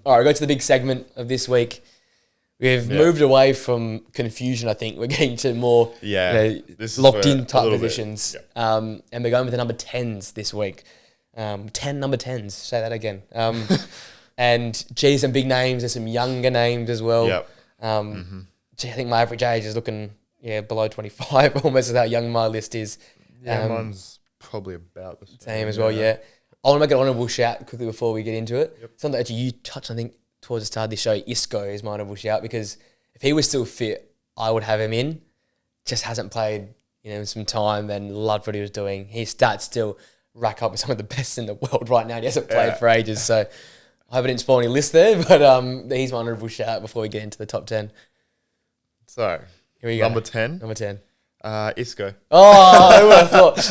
All right, go to the big segment of this week. We've moved away from confusion, I think. We're getting to more locked-in type positions. And we're going with the number 10s this week. 10 number 10s. Say that again. And, gee, some big names. There's some younger names as well. Yep. Gee, I think my average age is looking below 25, almost as how young my list is. Yeah, mine's probably about the same as well, I want to make an honourable shout quickly before we get into it. Yep. Something that you touched, I think, towards the start of this show. Isco is my honourable shout because if he was still fit, I would have him in. Just hasn't played, some time and loved what he was doing. His stats still rack up with some of the best in the world right now. He hasn't played for ages, so I hope I didn't spoil any list there, but he's my honourable shout before we get into the top 10. So, here we go. Number 10. Number 10. Isco. Oh,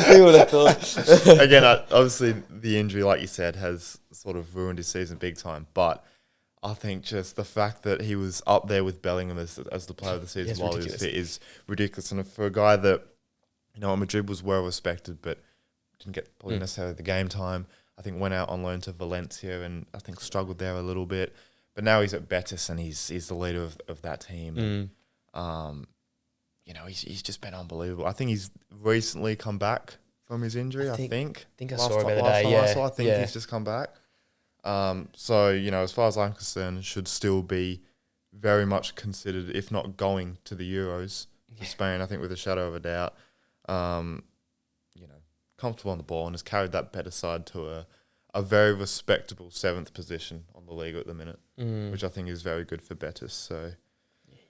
who would have thought? Again, obviously the injury, like you said, has sort of ruined his season big time. But I think just the fact that he was up there with Bellingham as the player of the season while he was fit is ridiculous. And for a guy that, at Madrid was well respected, but didn't get probably necessarily the game time. I think went out on loan to Valencia and I think struggled there a little bit. But now he's at Betis and he's the leader of that team. He's just been unbelievable. I think he's recently come back from his injury, I think. I think I saw it the other day, I think he's just come back. So, as far as I'm concerned, should still be very much considered, if not going to the Euros for Spain, I think with a shadow of a doubt. Comfortable on the ball and has carried that better side to a very respectable 7th position on the league at the minute, which I think is very good for Betis. So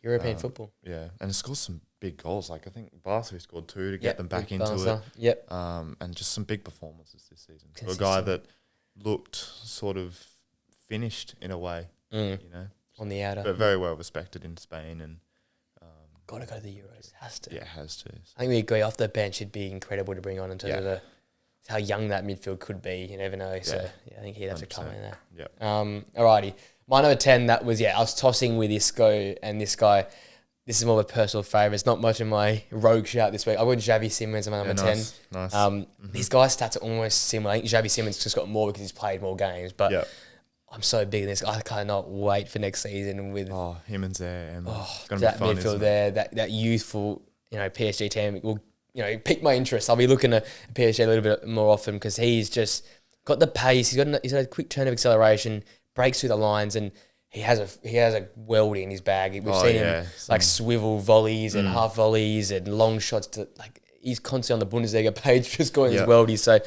European football. Yeah, and he scores some big goals. Like I think Barca scored 2 to get them back into Barca. it. Yep. And just some big performances this season. For a guy that looked sort of finished in a way, on the outer, but very well respected in Spain and. Got to go to the Euros. Has to. Yeah, has to. I think we agree off the bench it'd be incredible to bring on in terms of how young that midfield could be. You never know. So I think he'd have to come in there. Yep. Alrighty. My number 10, that was, I was tossing with Isco and this guy. This is more of a personal favourite. It's not much of my rogue shout this week. I went Xavi Simons on my number 10. Nice. These guys' stats are almost similar. I think Xavi Simons just got more because he's played more games. But I'm so big in this. I cannot wait for next season with him and Zé. It's going to that be fun, midfield there, that youthful, PSG team will, pique my interest. I'll be looking at PSG a little bit more often because he's just got the pace. He's got a quick turn of acceleration, breaks through the lines, and he has a worldie in his bag. We've seen him swivel volleys and half volleys and long shots. He's constantly on the Bundesliga page just scoring his worldies. So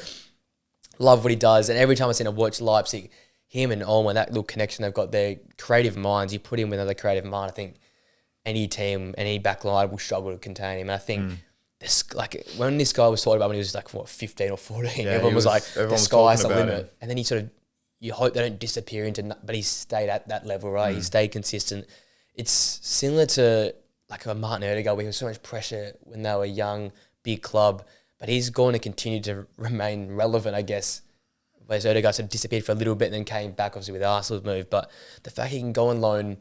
love what he does. And every time I've seen him watch Leipzig, him and Olmo, that little connection they've got there, creative minds. You put him with another creative mind, I think any team, any back line will struggle to contain him. And I think when this guy was talking about when he was 15 or 14, everyone was like, the sky's the limit. And then he you hope they don't disappear into, but he stayed at that level, right? He stayed consistent. It's similar to a Martin Odegaard where he was so much pressure when they were young, big club, but he's going to continue to remain relevant, I guess. Whereas Odegaard sort of disappeared for a little bit and then came back, obviously, with Arsenal's move. But the fact he can go on loan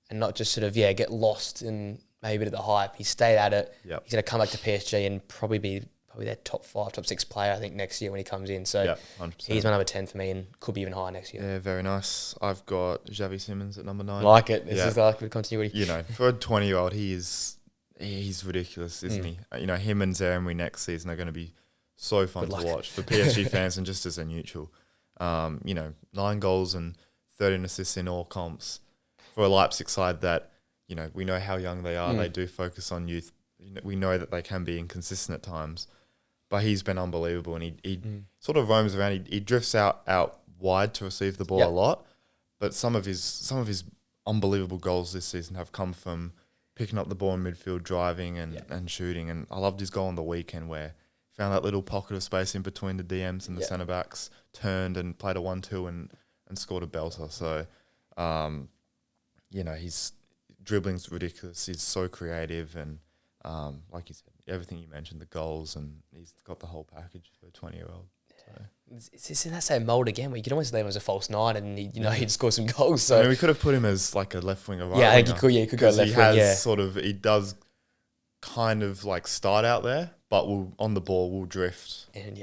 and not just get lost in maybe a bit of the hype. He stayed at it. Yep. He's going to come back to PSG and probably be their top 5, top 6 player, I think, next year when he comes in. So he's my number 10 for me and could be even higher next year. Yeah, very nice. I've got Xavi Simons at number 9. Like it. This is like the continuity. For a 20-year-old, he's ridiculous, isn't he? Him and Zeremi next season are going to be so fun to watch for PSG fans and just as a neutral. 9 goals and 13 assists in all comps for a Leipzig side that, we know how young they are. They do focus on youth. We know that they can be inconsistent at times, but he's been unbelievable and he sort of roams around. He drifts out wide to receive the ball a lot, but some of his unbelievable goals this season have come from picking up the ball in midfield, driving and shooting. And I loved his goal on the weekend where he found that little pocket of space in between the DMs and the centre backs, turned and played a 1-2 and scored a belter. So, his dribbling's ridiculous. He's so creative and, like you said, everything you mentioned, the goals, and he's got the whole package for a 20-year-old. So. It's in that same mould again where you can almost leave him as a false 9 and he'd score some goals. So we could have put him as a left winger, right? Yeah, I think he could. Yeah, he could go left wing. He does kind of start out there, but on the ball will drift. And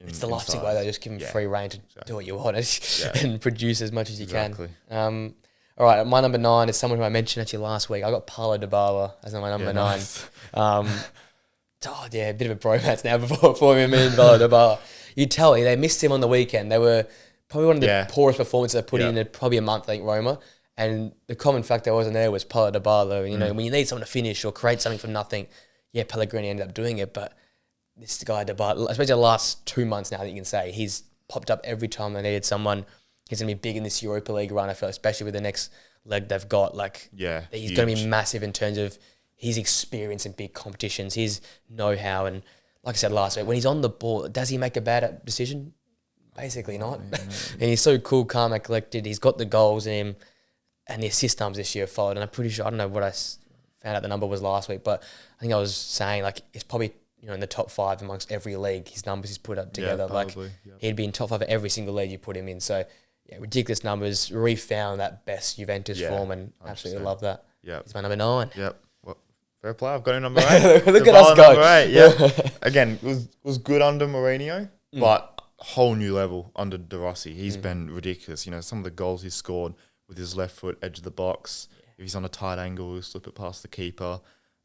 it's the Leipzig way. They just give him free rein to do what you want and produce as much as you can. All right, my number 9 is someone who I mentioned actually last week. I got Paulo Dybala as my number 9. Nice. Oh yeah, a bit of a bromance now before me and Paulo Dybala. You tell me they missed him on the weekend. They were probably one of the poorest performances they put in probably a month, I think, Roma. And the common factor that wasn't there was Paulo Dybala. You know, when you need someone to finish or create something from nothing, yeah, Pellegrini ended up doing it. But this guy Dybala, especially the last 2 months now that you can say, he's popped up every time they needed someone. He's going to be big in this Europa League run, I feel, especially with the next leg they've got. Like, he's going to be massive in terms of his experience in big competitions, his know-how. And like I said last week, when he's on the ball, does he make a bad decision? Basically not. And he's so cool, calm and collected. He's got the goals in him. And the assist numbers this year followed. And I'm pretty sure, I don't know what I found out the number was last week, but I think I was saying, like, it's probably, you know, in the top 5 amongst every league, his numbers he's put up together. He'd be in top 5 of every single league you put him in. So, yeah, ridiculous numbers. Refound that best Juventus form and 100%. Absolutely love that. Yeah. He's my number 9. Yep. Well, fair play. I've got him number 8. Look at us go. Number 8, yeah. Again, was good under Mourinho, but whole new level under De Rossi. He's been ridiculous. You know, some of the goals he's scored with his left foot, edge of the box. If he's on a tight angle, he'll slip it past the keeper.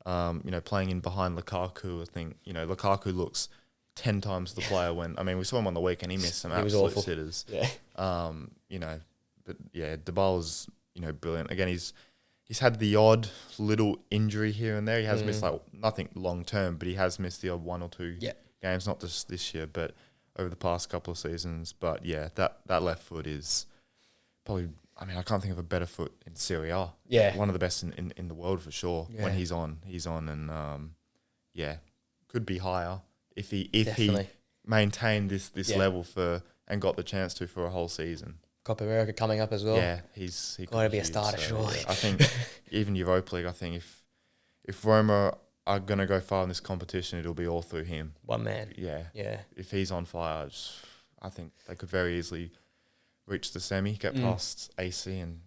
You know, playing in behind Lukaku, I think, you know, Lukaku looks 10 times the player we saw him on the weekend, he missed some absolute sitters. Yeah. You know, but yeah, Dybala's, you know, brilliant. Again, he's had the odd little injury here and there. He has missed, like, nothing long term, but he has missed the odd 1 or 2 games, not just this year, but over the past couple of seasons. But yeah, that left foot is probably, I can't think of a better foot in Serie A. Yeah. One of the best in the world for sure. Yeah. When he's on and could be higher if he maintained this level and got the chance to for a whole season. Copa America coming up as well. Yeah, he got to be a starter, surely. Yeah, I think even Europa League, I think if Roma are going to go far in this competition, it'll be all through him. One man. Yeah. Yeah. If he's on fire, I think they could very easily reach the semi, get past AC and,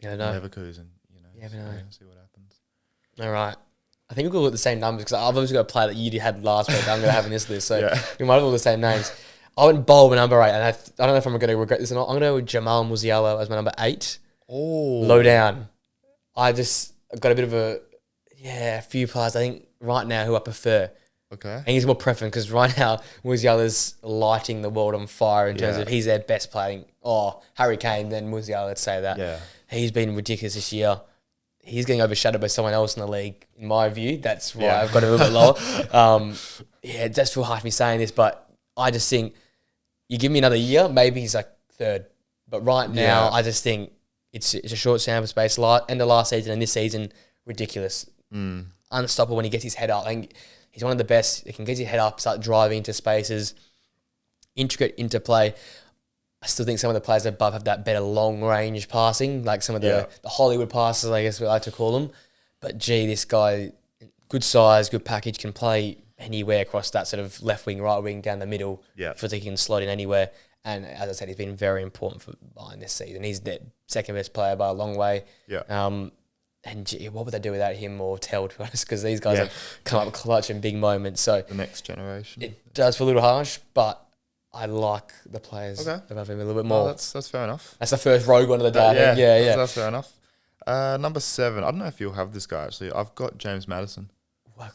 Leverkusen. You never know. See what happens. All right. I think we'll go with the same numbers because I've obviously got a player that you had last week that I'm going to have in this list. So we might have all the same names. I went bold with number 8, and I don't know if I'm going to regret this or not. I'm going to go with Jamal Musiala as my number 8. Oh. Low down. I've got a bit of a few players I think right now who I prefer. Okay. And he's more preference because right now Musiala's lighting the world on fire in terms of he's their best player. Harry Kane, then Musiala, let's say that. Yeah. He's been ridiculous this year. He's getting overshadowed by someone else in the league, in my view. That's why I've got it a little bit lower. It does feel hard to me saying this, but I just think you give me another year, maybe he's like 3rd. But right now, I just think it's a short sample space. End of last season and this season, ridiculous. Unstoppable when he gets his head up. I think he's one of the best. He can get his head up, start driving into spaces, intricate interplay. I still think some of the players above have that better long-range passing, like some of the Hollywood passes, I guess we like to call them. But, this guy, good size, good package, can play anywhere across that sort of left wing, right wing, down the middle. Yeah. Feels like he can slot in anywhere. And as I said, he's been very important for Bayern this season. He's the second-best player by a long way. Yeah. And, what would they do without him or Tell, to be honest? Because these guys have come up clutch in big moments. So the next generation. It does feel a little harsh, but I like the players above him a little bit more. That's fair enough. That's the first rogue one of the day. Yeah. That's fair enough. Number 7. I don't know if you'll have this guy, actually. I've got James Maddison.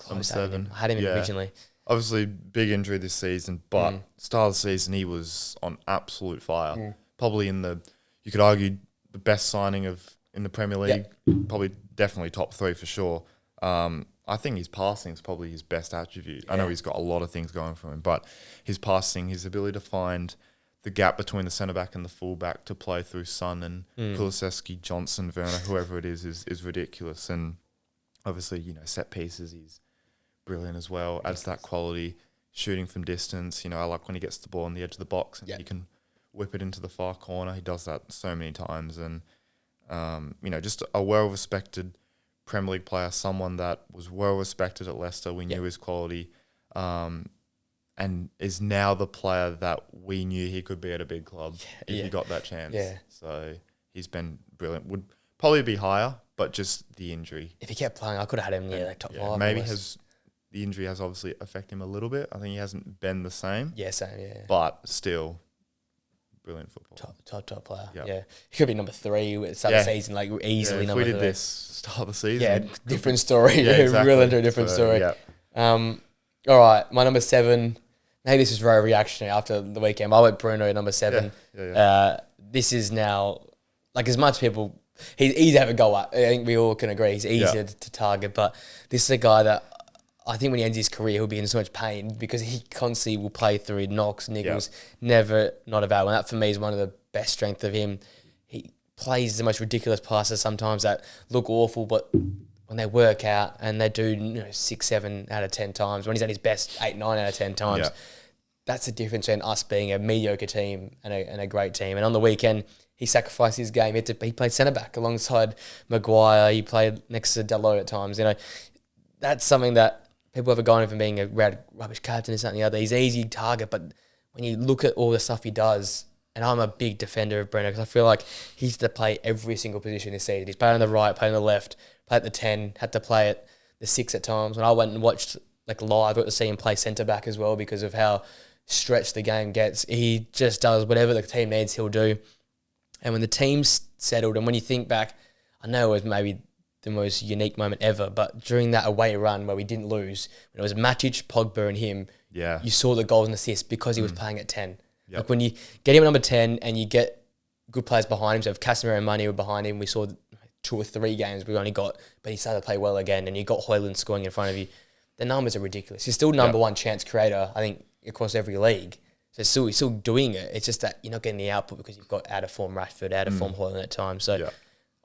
Number 7. I had him originally. Obviously, big injury this season, but start of the season, he was on absolute fire. Probably you could argue, the best signing in the Premier League. Probably definitely top 3 for sure. I think his passing is probably his best attribute. I know he's got a lot of things going for him, but his passing, his ability to find the gap between the centre-back and the full-back to play through Son and Kulusevski, Johnson, Werner, whoever it is ridiculous. And obviously, set pieces, he's brilliant as well. Adds that quality, shooting from distance. I like when he gets the ball on the edge of the box and he can whip it into the far corner. He does that so many times. And, just a well-respected Premier League player, someone that was well respected at Leicester. We knew his quality, and is now the player that we knew he could be at a big club if he got that chance. Yeah. So he's been brilliant. Would probably be higher, but just the injury. If he kept playing, I could have had him top 5. Maybe the injury has obviously affected him a little bit. I think he hasn't been the same. Yeah, same. Yeah. But still, brilliant football. Top player. Yep. Yeah. He could be number 3 at the start of the season, like easily if number we did 3. this start of the season. Yeah, different story. Yeah, exactly. Real into a different story. Yeah. All right, my number 7. Maybe this is very reactionary after the weekend. I went Bruno at number 7. Yeah. This is now, like, as much people, he's easy to have a go at. I think we all can agree he's easier to target. But this is a guy that I think when he ends his career, he'll be in so much pain because he constantly will play through knocks, niggles, never not available. And that for me is one of the best strengths of him. He plays the most ridiculous passes sometimes that look awful, but when they work out and they do 6, 7 out of 10 times, when he's at his best 8, 9 out of 10 times, that's the difference between us being a mediocre team and a great team. And on the weekend, he sacrificed his game. He played centre back alongside Maguire. He played next to Dalot at times. That's something that people have a guy from being a rubbish captain or something or the other. He's an easy target, but when you look at all the stuff he does, and I'm a big defender of Bruyne because I feel like he's to play every single position this season. He's played on the right, played on the left, played at the 10, had to play at the 6 at times. When I went and watched live, I got to see him play centre back as well because of how stretched the game gets. He just does whatever the team needs, he'll do. And when the team's settled, and when you think back, I know it was maybe the most unique moment ever, but during that away run where we didn't lose, when it was Matic, Pogba and him, you saw the goals and assists because he was playing at 10. Yep. Like when you get him at number 10 and you get good players behind him, so if Casemiro and Mane were behind him, we saw 2 or 3 games we only got, but he started to play well again, and you got Højlund scoring in front of you. The numbers are ridiculous. He's still number 1 chance creator, I think, across every league. So he's still doing it. It's just that you're not getting the output because you've got out of form Rashford, out of form Højlund at times. So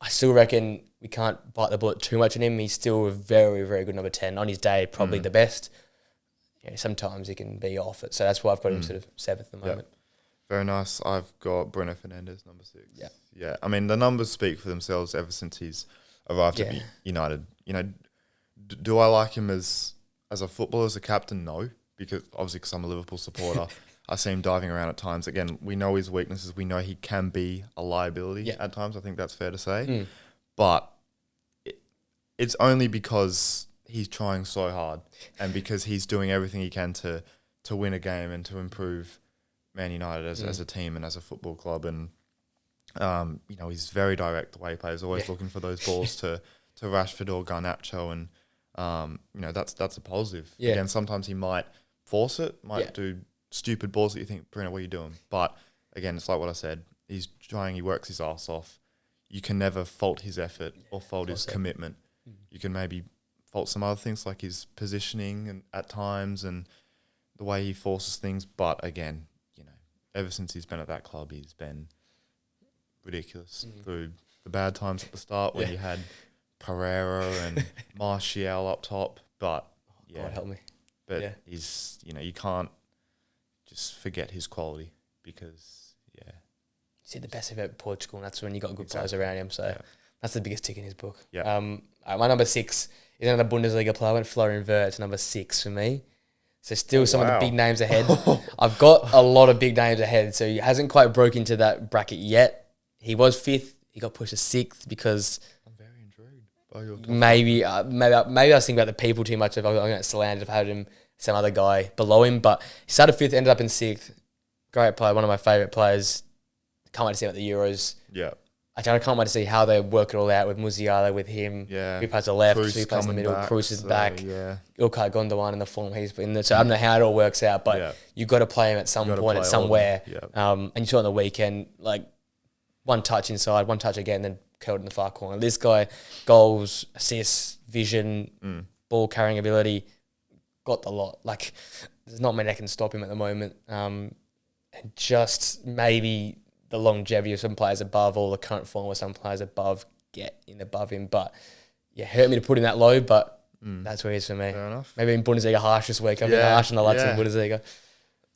I still reckon we can't bite the bullet too much on him. He's still a very, very good number 10. On his day, probably the best. Sometimes he can be off it. So that's why I've got him sort of 7th at the moment. Very nice. I've got Bruno Fernandes, number 6. Yeah. I mean, the numbers speak for themselves ever since he's arrived at United. Do I like him as a footballer, as a captain? No, because I'm a Liverpool supporter. I see him diving around at times. Again, we know his weaknesses. We know he can be a liability at times. I think that's fair to say. But it's only because he's trying so hard and because he's doing everything he can to win a game and to improve Man United as a team and as a football club. And, he's very direct the way he plays, always looking for those balls to Rashford or Garnacho. And, that's a positive. Yeah. Again, sometimes he might force it, do stupid balls that you think, Bruno, what are you doing? But again, it's like what I said. He's trying, he works his ass off. You can never fault his effort or fault his commitment. You can maybe fault some other things like his positioning and at times and the way he forces things. But again, ever since he's been at that club, he's been ridiculous through the bad times at the start when you had Pereira and Martial up top. But God help me. But he's, you can't just forget his quality because, you see the best of it at Portugal, and that's when you got good players around him. So that's the biggest tick in his book. Yeah. My number 6 is another Bundesliga player. I went Florian Wirtz, number 6 for me. So still some of the big names ahead. I've got a lot of big names ahead, so he hasn't quite broke into that bracket yet. He was 5th. He got pushed to 6th because I'm very intrigued by your maybe I was thinking about the people too much. If I'm going to slant, if I had him some other guy below him, but he started 5th, ended up in 6th. Great player, one of my favourite players. Can't wait to see him at the Euros. Yeah. I can't wait to see how they work it all out with Musiala, with him. Yeah. Who plays the left, Cruz who plays in the middle, back, Cruz is back. Yeah. Ilkay Gundogan in the form he's in there. So I don't know how it all works out, but you've got to play him at some point, at somewhere. And you saw on the weekend, like, one touch inside, one touch again, then curled in the far corner. This guy, goals, assists, vision, ball carrying ability, got the lot. Like, there's not many that can stop him at the moment. And just maybe the longevity of some players above or the current form of some players above get in above him. But, hurt me to put him that low, but that's where he is for me. Fair enough. Maybe in Bundesliga harsh this week. I've been harsh on the lads in Bundesliga.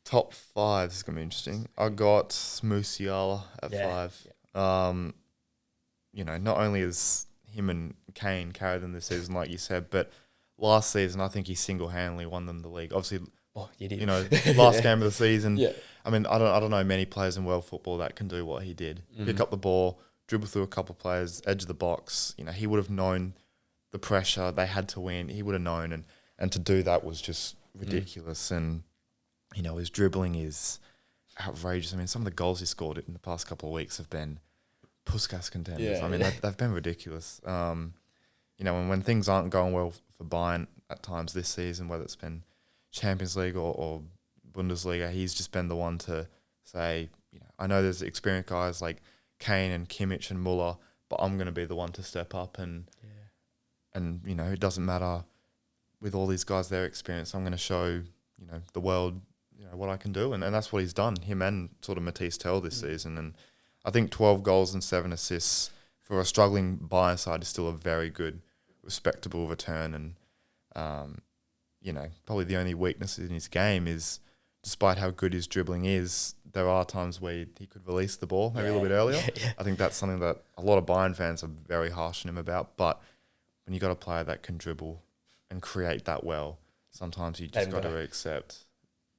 Top 5, this is going to be interesting. I got Musiala at 5. Yeah. Not only is him and Kane carried them this season, like you said, but last season, I think he single-handedly won them the league. Obviously, last game of the season. Yeah. I mean, I don't know many players in world football that can do what he did. Pick up the ball, dribble through a couple of players, edge of the box. He would have known the pressure. They had to win. He would have known. And to do that was just ridiculous. And, his dribbling is outrageous. I mean, some of the goals he scored in the past couple of weeks have been Puskas contenders. Yeah, I mean, they've been ridiculous. You know, and when things aren't going well for Bayern at times this season, whether it's been Champions League or Bundesliga, he's just been the one to say, you know, I know there's experienced guys like Kane and Kimmich and Muller, but I'm going to be the one to step up and you know, it doesn't matter with all these guys, their experience. I'm going to show, you know, the world, you know, what I can do, and that's what he's done. Him and sort of Matisse Tell this season, and I think 12 goals and 7 assists for a struggling Bayern side is still a very good, respectable return. And you know, probably the only weakness in his game is, despite how good his dribbling is, there are times where he could release the ball maybe a little bit earlier. I think that's something that a lot of Bayern fans are very harsh on him about. But when you got a player that can dribble and create that well, sometimes you just got to accept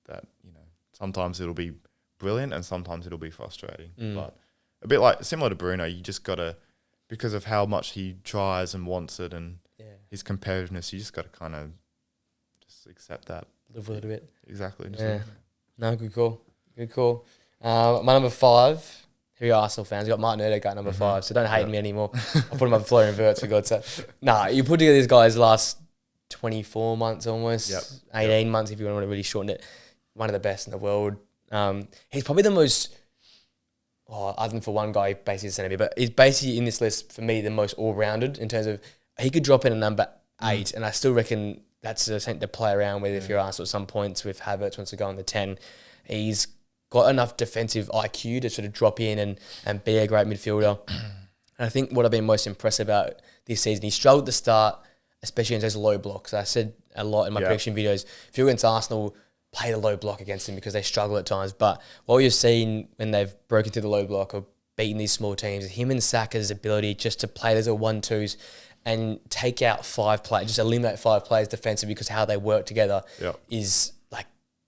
that, you know, sometimes it'll be brilliant and sometimes it'll be frustrating. But a bit like similar to Bruno, you just got to, because of how much he tries and wants it and his competitiveness, you just got to kind of just accept that. Live with it a bit. Exactly. Yeah. No, good call. Good call. My number 5, who are Arsenal fans, you got Martin Odegaard number 5, so don't hate me anymore. I'll put him up floor inverts for God's sake. Nah, you put together these guys last 24 months almost, 18 months if you want to really shorten it. One of the best in the world. He's probably the most, other than for one guy, basically centre mid, but he's basically in this list for me the most all-rounded in terms of he could drop in a number 8, and I still reckon that's something to play around with if you're Arsenal at some points with Havertz wants to go on the 10. He's got enough defensive IQ to sort of drop in and be a great midfielder. And I think what I've been most impressed about this season, he struggled at the start, especially in those low blocks. I said a lot in my prediction videos, if you're against Arsenal, play the low block against them because they struggle at times. But what you've seen when they've broken through the low block or beaten these small teams, him and Saka's ability just to play those 1-2s and take out 5 players, just eliminate 5 players defensively because how they work together is like,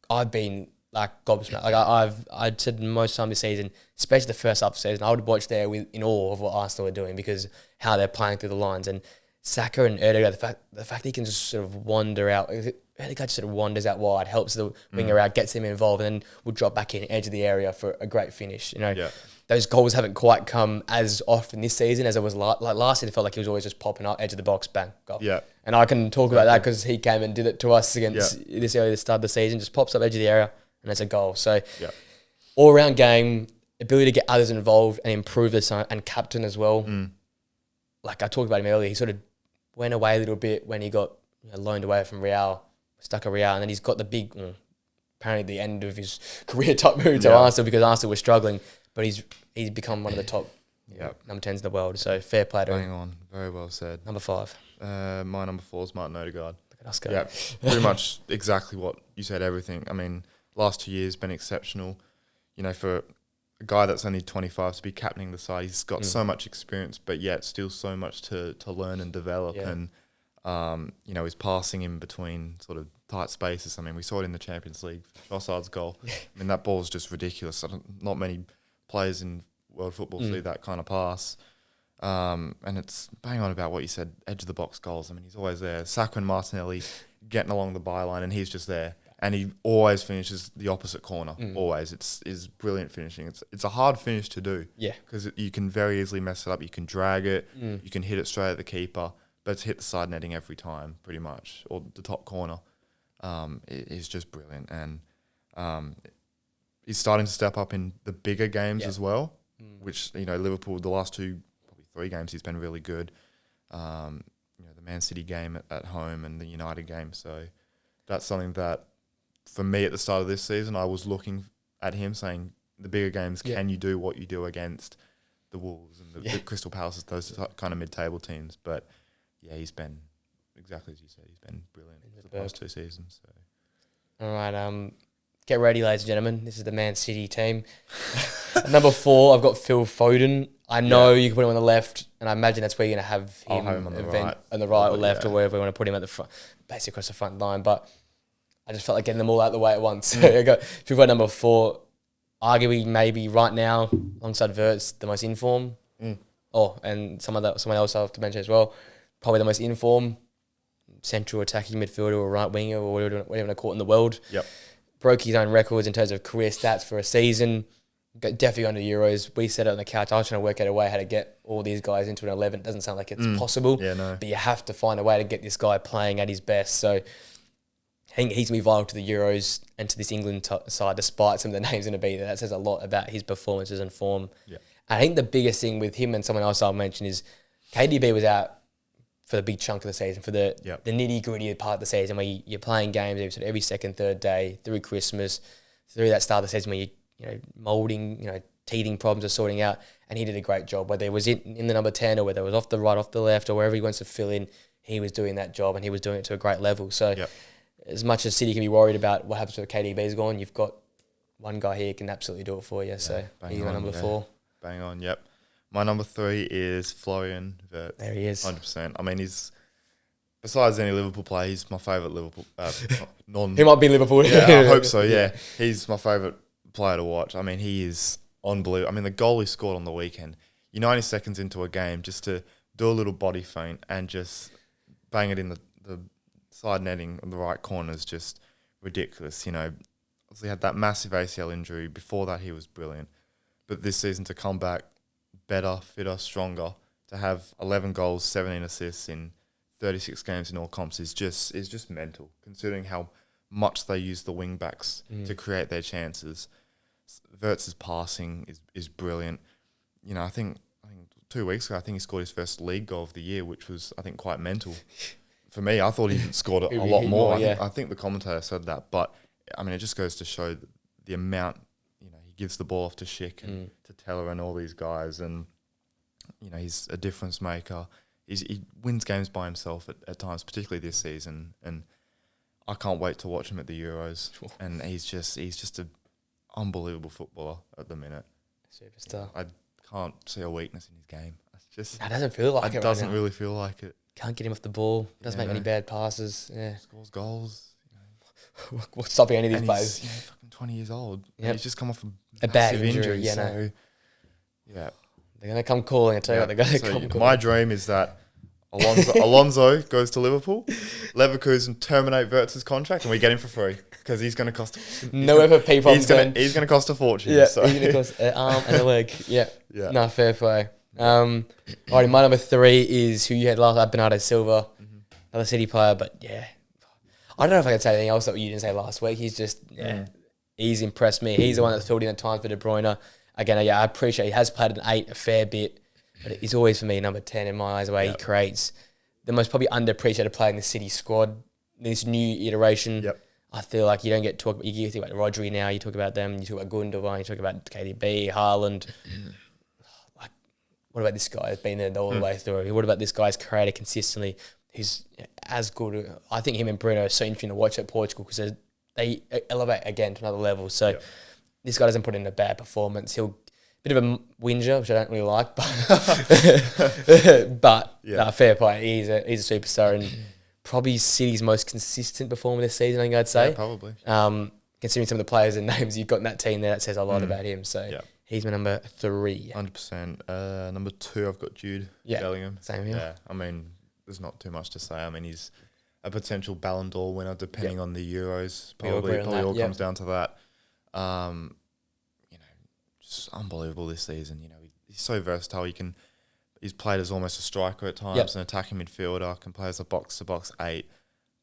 I've been like gobsmacked. Like I'd said most time this season, especially the first half of the season, I would watch there in awe of what Arsenal are doing because how they're playing through the lines. And Saka and Odegaard, the fact that he can just sort of wander out, Odegaard just sort of wanders out wide, helps the winger out, gets him involved, and then will drop back in, edge of the area for a great finish. You know, those goals haven't quite come as often this season as it was like last year. It felt like he was always just popping up, edge of the box, bang, goal. Yeah. And I can talk about that because he came and did it to us against this early start of the season, just pops up edge of the area, and it's a goal. So all-round game, ability to get others involved and improve this and captain as well. Like I talked about him earlier, he sort of went away a little bit when he got loaned away from Real, stuck at Real, and then he's got the big, apparently the end of his career top move to Arsenal because Arsenal was struggling, but he's become one of the top number 10s in the world. So fair play to him. Hang on, very well said. Number 5. My number 4 is Martin Odegaard. Look at us go. Yeah, pretty much exactly what you said. Everything. I mean, last 2 years been exceptional. You know, for a guy that's only 25 to be captaining the side, he's got so much experience, but yet still so much to learn and develop. And you know, his passing in between sort of tight spaces. I mean, we saw it in the Champions League, Trossard's goal. I mean, that ball is just ridiculous. Not many players in world football see that kind of pass. And it's bang on about what you said, edge of the box goals. I mean, he's always there. Saka and Martinelli getting along the byline, and he's just there. And he always finishes the opposite corner. Always, it's brilliant finishing. It's a hard finish to do. Yeah, because you can very easily mess it up. You can drag it. You can hit it straight at the keeper, but it's hit the side netting every time, pretty much, or the top corner. It is just brilliant, and he's starting to step up in the bigger games as well. Which, you know, Liverpool, the last 2, probably 3 games, he's been really good. You know, the Man City game at home and the United game. So that's something that, for me at the start of this season, I was looking at him saying, the bigger games, can you do what you do against the Wolves and the Crystal Palaces, those kind of mid-table teams? But yeah, he's been, exactly as you said, he's been brilliant for the past 2 seasons. So. All right, get ready, ladies and gentlemen. This is the Man City team. Number 4, I've got Phil Foden. I know you can put him on the left, and I imagine that's where you're going to have him on the right or left, or wherever you want to put him at the front, basically across the front line. But I just felt like getting them all out of the way at once. So I got Phil Foden number 4. Arguably, maybe right now, alongside Verts, the most in form. Oh, and someone else I have to mention as well. Probably the most in form central attacking midfielder or right winger or whatever you want to call it in the world. broke his own records in terms of career stats for a season. Got definitely on the Euros. We sat on the couch. I was trying to work out a way how to get all these guys into an 11. It doesn't sound like it's possible. Yeah, no. But you have to find a way to get this guy playing at his best. So I think he's going to be vital to the Euros and to this England side, despite some of the names going to be there. That says a lot about his performances and form. Yeah. I think the biggest thing with him and someone else I'll mention is KDB was out for the big chunk of the season, for the nitty-gritty part of the season where you're playing games every second, third day, through Christmas, through that start of the season where you're moulding, teething problems are sorting out, and he did a great job. Whether it was in the number 10 or whether it was off the right, off the left, or wherever he wants to fill in, he was doing that job, and he was doing it to a great level. So as much as City can be worried about what happens when KDB's gone, you've got one guy here who can absolutely do it for you. So he's my number 4. Bang on, yep. My number 3 is Florian Wirtz. There he is. 100%. I mean, besides any Liverpool player, he's my favourite Liverpool He might be Liverpool. Yeah, I hope so, yeah. He's my favourite player to watch. I mean, he is unbelievable. I mean, the goal he scored on the weekend, you're 90 seconds into a game, just to do a little body feint and just bang it in the side netting on the right corner is just ridiculous. Obviously had that massive ACL injury. Before that, he was brilliant. But this season to come back better, fitter, stronger, to have 11 goals, 17 assists in 36 games in all comps is just mental, considering how much they use the wing backs to create their chances. Wirtz's passing is brilliant. I think 2 weeks ago, I think he scored his first league goal of the year, which was, I think, quite mental. For me, I thought he scored a lot more. I think the commentator said that. But, I mean, it just goes to show the amount, he gives the ball off to Schick and to Teller and all these guys. And, he's a difference maker. He wins games by himself at times, particularly this season. And I can't wait to watch him at the Euros. And he's just an unbelievable footballer at the minute. Superstar. I can't see a weakness in his game. It doesn't feel like it. It doesn't really feel like it. Can't get him off the ball. Doesn't make any bad passes. Yeah. Scores goals. What's stopping any of these players? He's fucking 20 years old. Yep. He's just come off a bad injury. Yeah, they're going to come calling. I tell you what, they're going to come calling. My dream is that Alonso goes to Liverpool, Leverkusen terminate Wirtz's contract, and we get him for free because he's going to cost. He's going to cost a fortune. Yeah, so. he's going to cost an arm and a leg. Yeah. No, fair play. Alrighty, my number 3 is who you had last, Bernardo Silva, another City player, but yeah, I don't know if I can say anything else that you didn't say last week. He's just, he's impressed me. He's the one that filled in at times for De Bruyne. Again, I appreciate he has played an 8 a fair bit, but he's always for me number 10 in my eyes, where he creates the most probably underappreciated player in the City squad. This new iteration, I feel like you don't get talk. You think about Rodri now. You talk about them. You talk about Gundogan. You talk about KDB, Haaland. What about this guy that's been there all the way through? What about this guy's created consistently? Who's as good? I think him and Bruno are so interesting to watch at Portugal because they elevate again to another level. So this guy doesn't put in a bad performance. He'll bit of a whinger, which I don't really like, but fair play. He's a superstar and probably City's most consistent performer this season, I think I'd say. Yeah, probably. Considering some of the players and names you've got in that team there, that says a lot about him. So he's my number 3. 100%. Number 2, I've got Jude Bellingham. Same here. Yeah, I mean, there's not too much to say. I mean, he's a potential Ballon d'Or winner, depending on the Euros. Probably all comes down to that. Just unbelievable this season. He's so versatile. He's played as almost a striker at times, an attacking midfielder, can play as a box-to-box 8.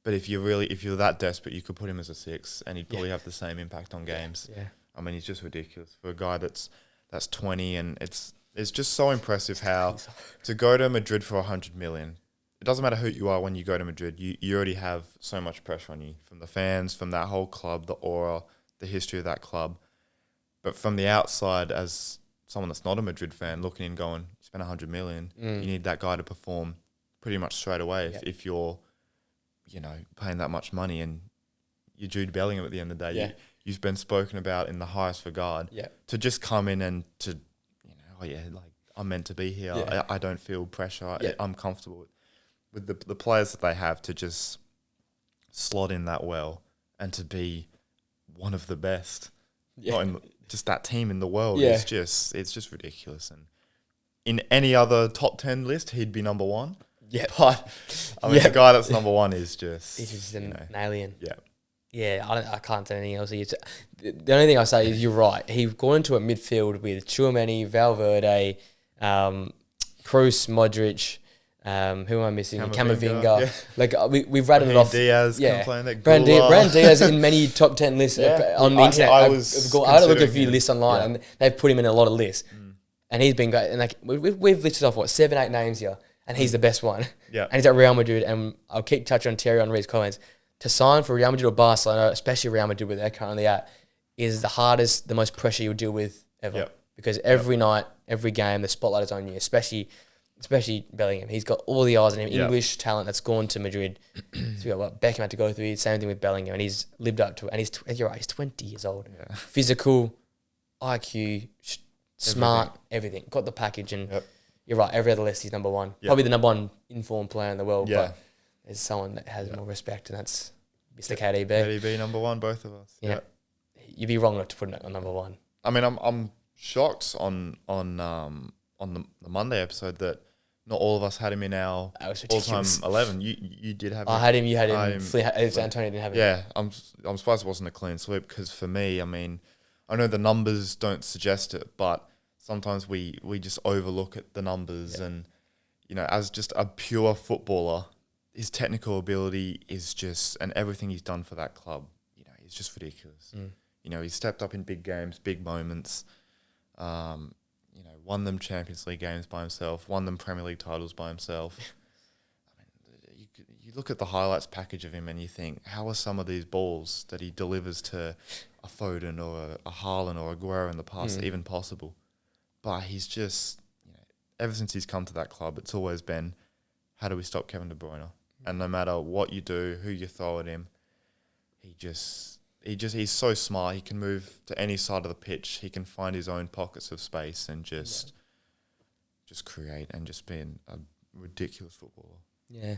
But if you're that desperate, you could put him as a 6, and he'd probably have the same impact on games. Yeah. I mean, he's just ridiculous for a guy that's 20, and it's just so impressive how to go to Madrid for 100 million. It doesn't matter who you are when you go to Madrid. You already have so much pressure on you from the fans, from that whole club, the aura, the history of that club. But from the outside, as someone that's not a Madrid fan, looking in going, you spent 100 million, you need that guy to perform pretty much straight away if you're, paying that much money and you're Jude Bellingham at the end of the day. Yeah. You've been spoken about in the highest regard. Yeah. To just come in and to, I'm meant to be here. Yeah. I don't feel pressure. I'm comfortable with the players that they have to just slot in that well and to be one of the best. Not in just that team in the world. It's just ridiculous. And in any other top 10 list, he'd be number 1. Yeah, but I mean, the guy that's number 1 is just he's just an alien. Yeah, Yeah, I can't say anything else. The only thing I say is you're right. He gone into a midfield with Tchouaméni, Valverde, Kroos, Modric. Who am I missing? Camavinga, Camavinga. yeah. Like we've rattled off. Diaz Yeah, playing that. Brand Diaz in many top 10 lists Yeah. on the internet. I I've had a look at a considering few him. lists online, Yeah. and they've put him in a lot of lists. And he's been great. And like we've listed off 7-8 names here, and he's the best one. Yeah. And he's at Real Madrid. And I'll keep touching on Thierry Henry's comments. To sign for Real Madrid or Barcelona, especially Real Madrid where they're currently at, is the hardest, the most pressure you'll deal with ever. Yep. Because every night, every game, the spotlight is on you, especially Bellingham. He's got all the eyes on him. Yep. English talent that's gone to Madrid. So we got Beckham had to go through. Same thing with Bellingham, and he's lived up to it. And you're right, he's 20 years old. Yeah. Physical, IQ, smart, everything. Got the package, and Yep. you're right. Every other list, he's number one. Yep. Probably the number one informed player in the world. Yeah. But there's someone that has more respect, and that's Mr. Yeah. KDB. KDB number one, both of us. Yeah. You'd be wrong not to put it on number one. I mean, I'm shocked on the Monday episode that not all of us had him in our That was all-time ridiculous. 11. You did have him. I had him. You had I him. had him. Antonio didn't have him. Yeah, I'm surprised it wasn't a clean sweep because for me, I mean, I know the numbers don't suggest it, but sometimes we just overlook at the numbers and, you know, as just a pure footballer, his technical ability is just, and everything he's done for that club, you know, is just ridiculous. You know, he's stepped up in big games, big moments, you know, won them Champions League games by himself, won them Premier League titles by himself. I mean, you look at the highlights package of him and you think, how are some of these balls that he delivers to a Foden or a Haaland or a Aguero in the past even possible? But he's just, you know, ever since he's come to that club, it's always been, how do we stop Kevin De Bruyne? And no matter what you do, who you throw at him, he's so smart. He can move to any side of the pitch. He can find his own pockets of space and just create and just be a ridiculous footballer. Yeah,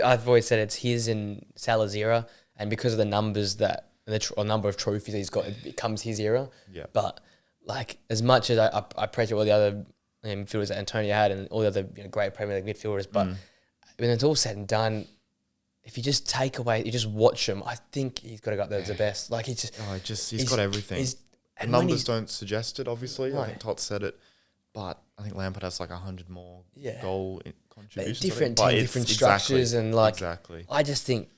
I've always said it's his and Salah's era, and because of the numbers that and the number of trophies he's got, it becomes his era. Yeah. But like as much as I appreciate all the other midfielders that Antonio had and all the other great Premier League midfielders, but when it's all said and done, if you just take away, you just watch him, I think he's got to go up there as the best. Like he's got everything. The numbers don't suggest it, obviously. No. I think Tot said it, but I think Lampard has like 100 more goal contributions. Different team, different structures, and like I just think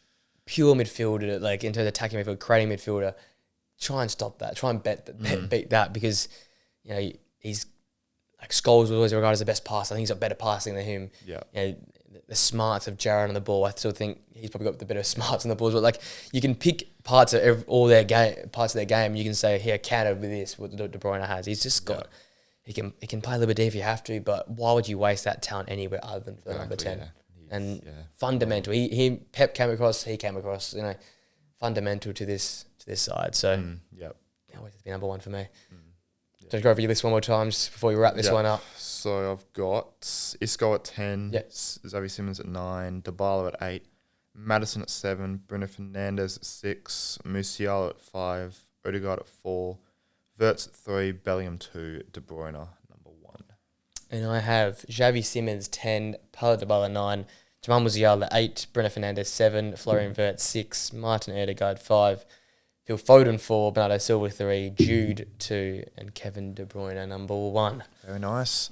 pure midfielder, like in terms of attacking midfield, creating midfielder, try and stop that. Try and beat that because you know he's like Scholes was always regarded as the best passer. I think he's got better passing than him. Yeah. You know, the smarts of Jared on the ball, I still think he's probably got the better smarts on the ball. But like you can pick parts of their game. You can say here counter with this what De Bruyne has. He's just got he can play a little bit deep if you have to. But why would you waste that talent anywhere other than for the number 10? And fundamental. Pep came across. He came across. You know, fundamental to this side. So always has been number one for me. Just go over your list one more time just before we wrap this one up. So I've got Isco at 10, Xavi Simons at 9, Dybala at 8, Maddison at 7, Bruno Fernandes at 6, Musiala at 5, Odegaard at 4, Wirtz at 3, Bellingham 2, De Bruyne number 1. And I have Xavi Simons 10, Paulo Dybala 9, Jamal Musiala 8, Bruno Fernandes 7, Florian Wirtz 6, Martin Odegaard 5, Phil Foden 4, Bernardo Silva 3, Jude 2, and Kevin De Bruyne number 1. Very nice.